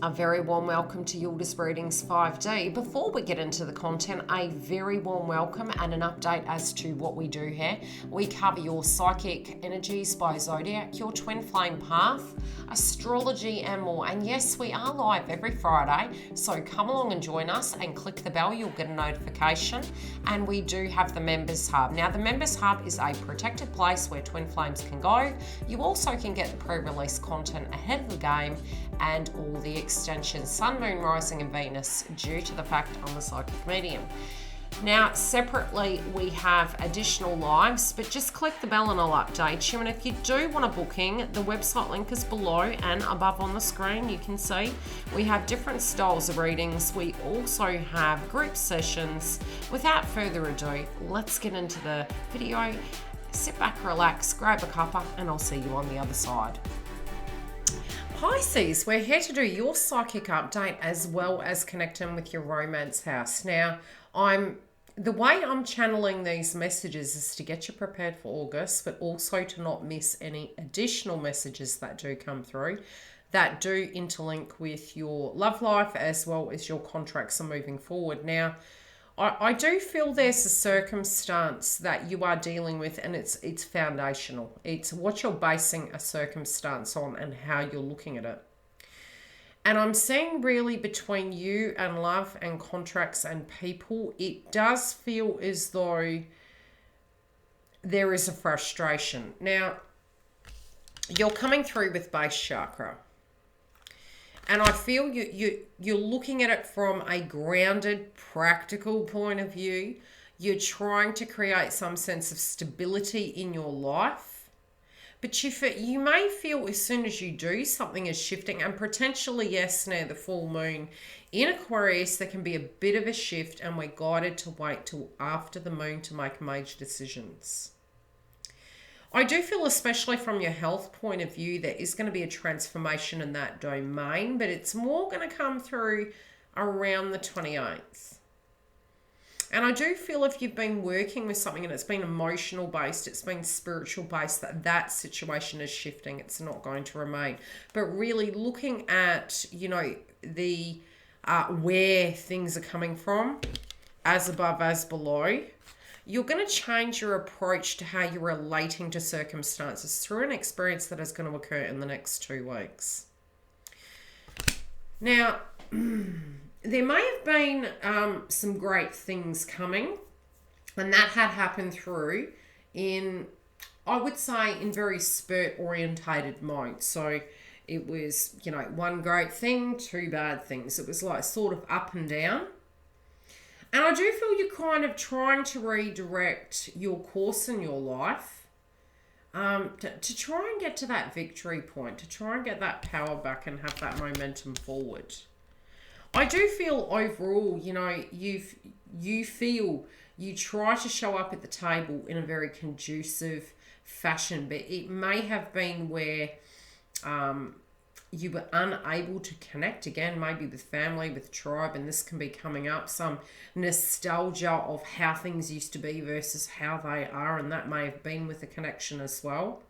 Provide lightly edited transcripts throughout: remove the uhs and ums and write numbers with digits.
A very warm welcome to Yildiz Readings 5D. Before we get into the content, a very warm welcome and an update as to what we do here. We cover your psychic energies by zodiac, your twin flame path, astrology, and more. And yes, we are live every Friday, so come along and join us and click the bell. You'll get a notification. And we do have the Members Hub. Now, the Members Hub is a protected place where twin flames can go. You also can get the pre-release content ahead of the game and all the extensions, Sun, Moon, Rising and Venus, due to the fact I'm a psychic medium. Now, separately, we have additional lives, but just click the bell and I'll update you. And if you do want a booking, the website link is below and above on the screen. You can see we have different styles of readings. We also have group sessions. Without further ado, let's get into the video. Sit back, relax, grab a cuppa, and I'll see you on the other side. Pisces, we're here to do your psychic update as well as connecting with your romance house. Now, the way I'm channeling these messages is to get you prepared for August, but also to not miss any additional messages that do come through that do interlink with your love life as well as your contracts are moving forward. Now, I do feel there's a circumstance that you are dealing with, and it's foundational. It's what you're basing a circumstance on and how you're looking at it. And I'm seeing really between you and love and contracts and people, it does feel as though there is a frustration. Now, you're coming through with base chakra. And I feel you're looking at it from a grounded, practical point of view. You're trying to create some sense of stability in your life. But you may feel as soon as you do, something is shifting. And potentially, yes, near the full moon in Aquarius, there can be a bit of a shift. And we're guided to wait till after the moon to make major decisions. I do feel, especially from your health point of view, there is going to be a transformation in that domain, but it's more going to come through around the 28th. And I do feel if you've been working with something and it's been emotional based, it's been spiritual based, that situation is shifting. It's not going to remain. But really looking at, the where things are coming from, as above, as below, you're going to change your approach to how you're relating to circumstances through an experience that is going to occur in the next 2 weeks. Now, there may have been some great things coming, and that had happened through I would say, in very spirit-orientated mode. So it was, one great thing, 2 bad things. It was like sort of up and down. And I do feel you're kind of trying to redirect your course in your life to try and get to that victory point, to try and get that power back and have that momentum forward. I do feel overall, you feel you try to show up at the table in a very conducive fashion, but it may have been where you were unable to connect again, maybe with family, with tribe, and this can be coming up, some nostalgia of how things used to be versus how they are, and that may have been with the connection as well.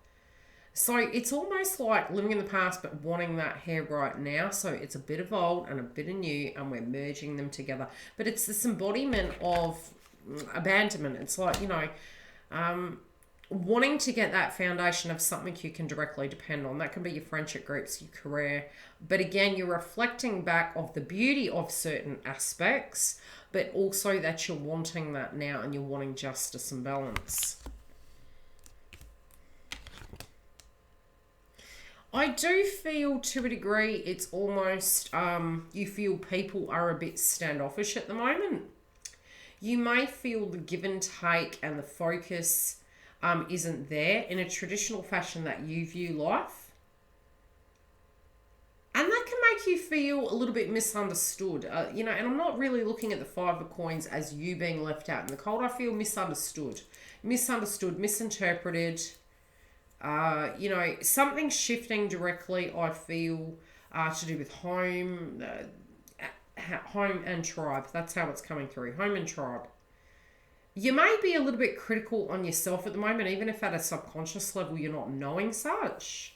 So it's almost like living in the past but wanting that here right now. So it's a bit of old and a bit of new, and we're merging them together. But it's this embodiment of abandonment. It's like, wanting to get that foundation of something you can directly depend on. That can be your friendship groups, your career. But again, you're reflecting back of the beauty of certain aspects, but also that you're wanting that now and you're wanting justice and balance. I do feel to a degree it's almost, you feel people are a bit standoffish at the moment. You may feel the give and take and the focus isn't there in a traditional fashion that you view life. And that can make you feel a little bit misunderstood. And I'm not really looking at the 5 of coins as you being left out in the cold. I feel misunderstood, misinterpreted. Something shifting directly, I feel, to do with home and tribe. That's how it's coming through, home and tribe. You may be a little bit critical on yourself at the moment, even if at a subconscious level you're not knowing such.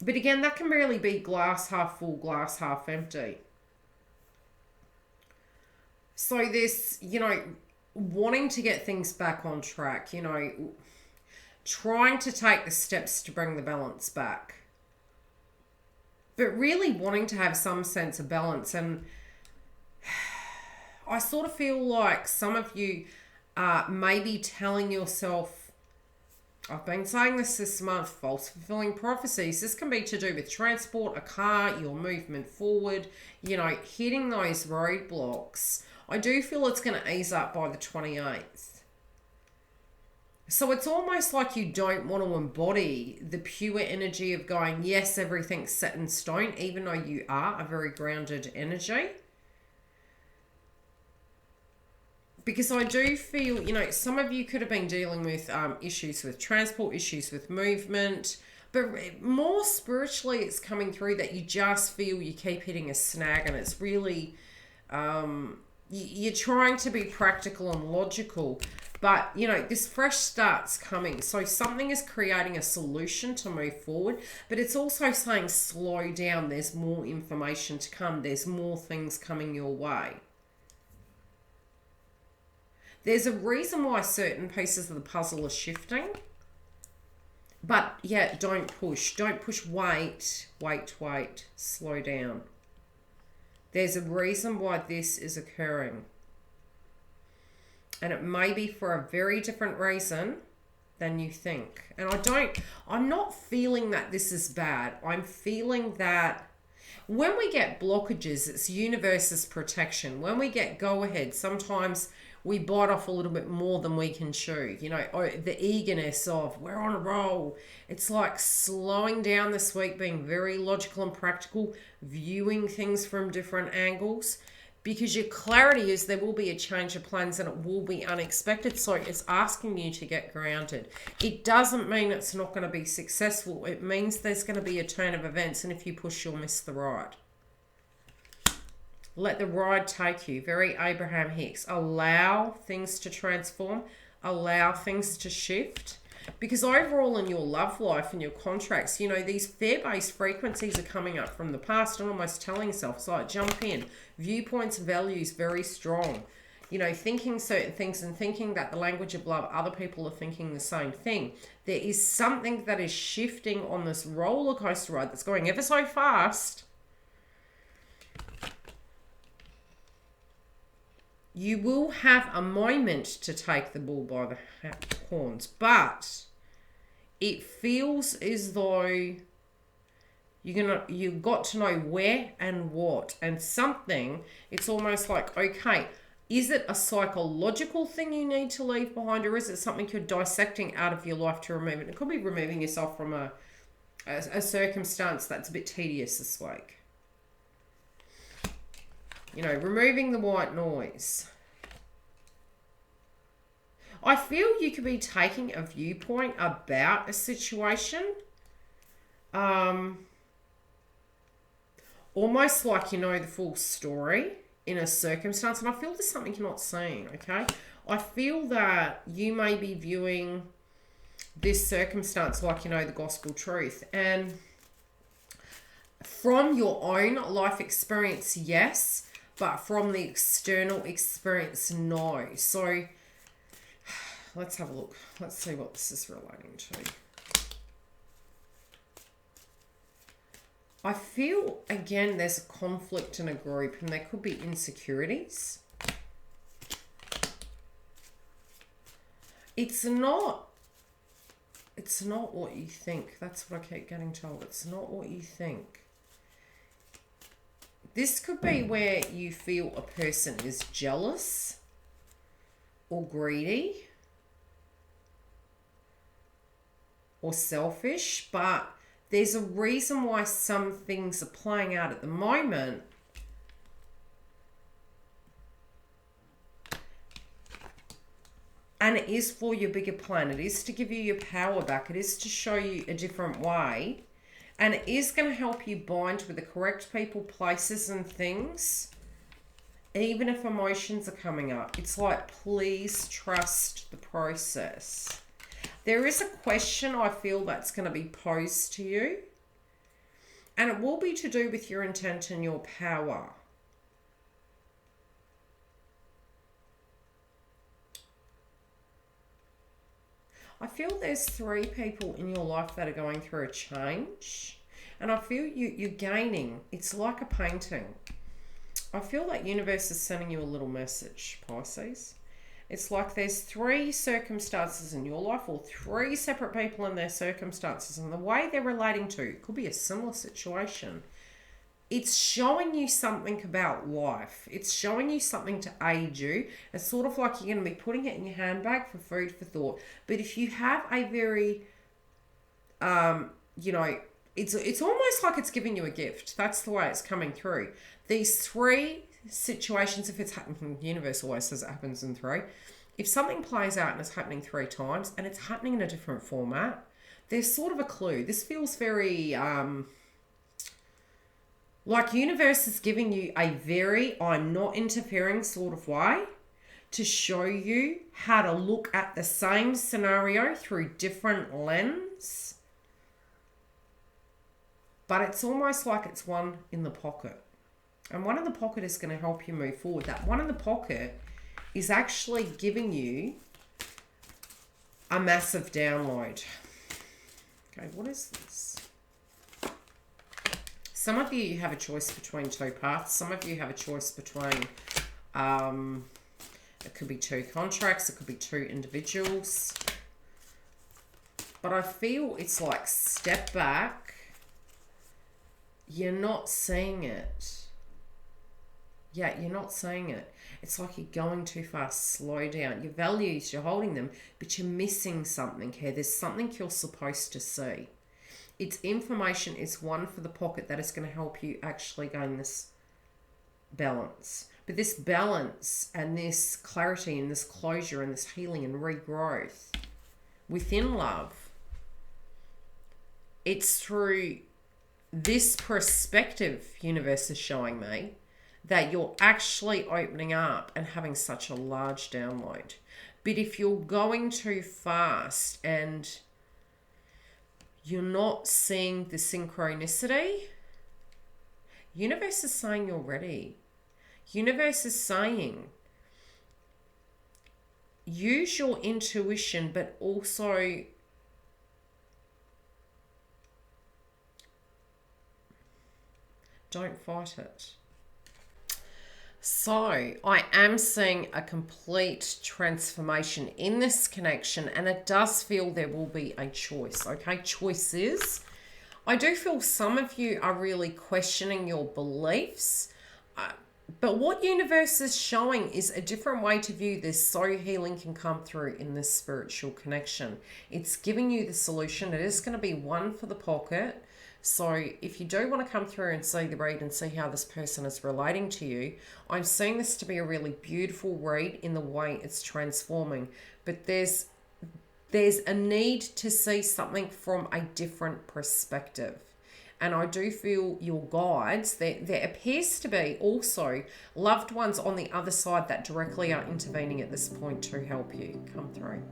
But again, that can really be glass half full, glass half empty. So there's, wanting to get things back on track, trying to take the steps to bring the balance back. But really wanting to have some sense of balance. And I sort of feel like some of you are maybe telling yourself, I've been saying this month, false fulfilling prophecies. This can be to do with transport, a car, your movement forward, hitting those roadblocks. I do feel it's going to ease up by the 28th. So it's almost like you don't want to embody the pure energy of going, yes, everything's set in stone, even though you are a very grounded energy. Because I do feel, some of you could have been dealing with issues with transport, issues with movement, but more spiritually it's coming through that you just feel you keep hitting a snag, and it's really, you're trying to be practical and logical, but, this fresh start's coming. So something is creating a solution to move forward, but it's also saying slow down. There's more information to come. There's more things coming your way. There's a reason why certain pieces of the puzzle are shifting. But yeah, don't push. Don't push. Wait. Slow down. There's a reason why this is occurring. And it may be for a very different reason than you think. And I'm not feeling that this is bad. I'm feeling that when we get blockages, it's universe's protection. When we get go ahead, sometimes we bite off a little bit more than we can chew. The eagerness of, we're on a roll. It's like slowing down this week, being very logical and practical, viewing things from different angles. Because your clarity is there will be a change of plans and it will be unexpected. So it's asking you to get grounded. It doesn't mean it's not going to be successful. It means there's going to be a turn of events. And if you push, you'll miss the ride. Let the ride take you. Very Abraham Hicks. Allow things to transform. Allow things to shift. Because overall in your love life and your contracts, these fear-based frequencies are coming up from the past and almost telling yourself, it's like, jump in. Viewpoints, values, very strong. Thinking certain things and thinking that the language of love, other people are thinking the same thing. There is something that is shifting on this roller coaster ride that's going ever so fast. You will have a moment to take the bull by the horns, but it feels as though you've got to know where and what and something. It's almost like, okay, is it a psychological thing you need to leave behind, or is it something you're dissecting out of your life to remove? It could be removing yourself from a circumstance that's a bit tedious this week. Removing the white noise. I feel you could be taking a viewpoint about a situation. Almost like the full story in a circumstance. And I feel there's something you're not seeing, okay? I feel that you may be viewing this circumstance like, the gospel truth. And from your own life experience, yes. But from the external experience, no. So let's have a look. Let's see what this is relating to. I feel, again, there's a conflict in a group and there could be insecurities. It's not what you think. That's what I keep getting told. It's not what you think. This could be where you feel a person is jealous or greedy or selfish, but there's a reason why some things are playing out at the moment. And it is for your bigger plan. It is to give you your power back. It is to show you a different way. And it is going to help you bind with the correct people, places, and things. Even if emotions are coming up. It's like, please trust the process. There is a question I feel that's going to be posed to you. And it will be to do with your intent and your power. I feel there's 3 people in your life that are going through a change. And I feel you're gaining. It's like a painting. I feel like universe is sending you a little message, Pisces. It's like there's 3 circumstances in your life, or 3 separate people in their circumstances, and the way they're relating to it could be a similar situation. It's showing you something about life. It's showing you something to aid you. It's sort of like you're going to be putting it in your handbag for food for thought. But if you have a very, it's almost like it's giving you a gift. That's the way it's coming through. These 3 situations, if it's happening, the universe always says it happens in 3. If something plays out and it's happening 3 times and it's happening in a different format, there's sort of a clue. This feels very like universe is giving you a very I'm not interfering sort of way to show you how to look at the same scenario through different lens. But it's almost like it's one in the pocket. And one in the pocket is going to help you move forward. That one in the pocket is actually giving you a massive download. Okay, what is this? Some of you have a choice between 2 paths. Some of you have a choice between, it could be 2 contracts. It could be 2 individuals. But I feel it's like step back. You're not seeing it. Yeah, you're not seeing it. It's like you're going too fast. Slow down. Your values, you're holding them, but you're missing something here. There's something you're supposed to see. It's information. It's one for the pocket that is going to help you actually gain this balance. But this balance and this clarity and this closure and this healing and regrowth within love, it's through this perspective, universe is showing me, that you're actually opening up and having such a large download. But if you're going too fast and you're not seeing the synchronicity, universe is saying you're ready. Universe is saying use your intuition, but also don't fight it. So I am seeing a complete transformation in this connection, and it does feel there will be a choice. Okay, choices. I do feel some of you are really questioning your beliefs, but what universe is showing is a different way to view this, so healing can come through in this spiritual connection. It's giving you the solution. It is going to be one for the pocket. So if you do want to come through and see the read and see how this person is relating to you, I'm seeing this to be a really beautiful read in the way it's transforming. But there's a need to see something from a different perspective. And I do feel your guides, there appears to be also loved ones on the other side that directly are intervening at this point to help you come through.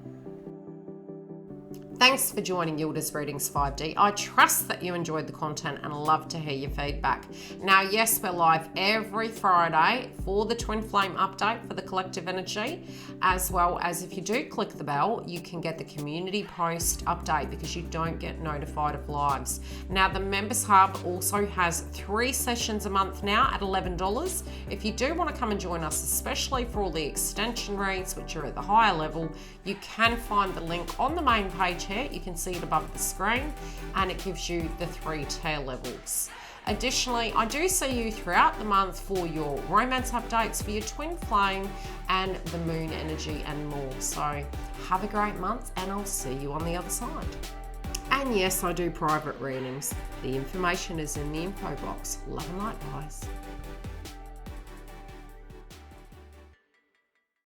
Thanks for joining Yildiz Readings 5D. I trust that you enjoyed the content and love to hear your feedback. Now, yes, we're live every Friday for the Twin Flame update for the collective energy, as well as if you do click the bell, you can get the community post update because you don't get notified of lives. Now, the Members Hub also has 3 sessions a month now at $11. If you do want to come and join us, especially for all the extension reads, which are at the higher level, you can find the link on the main page here. You can see it above the screen, and it gives you the 3 tier levels. Additionally, I do see you throughout the month for your romance updates for your twin flame and the moon energy and more. So have a great month, and I'll see you on the other side. And yes, I do private readings. The information is in the info box. Love and light, guys.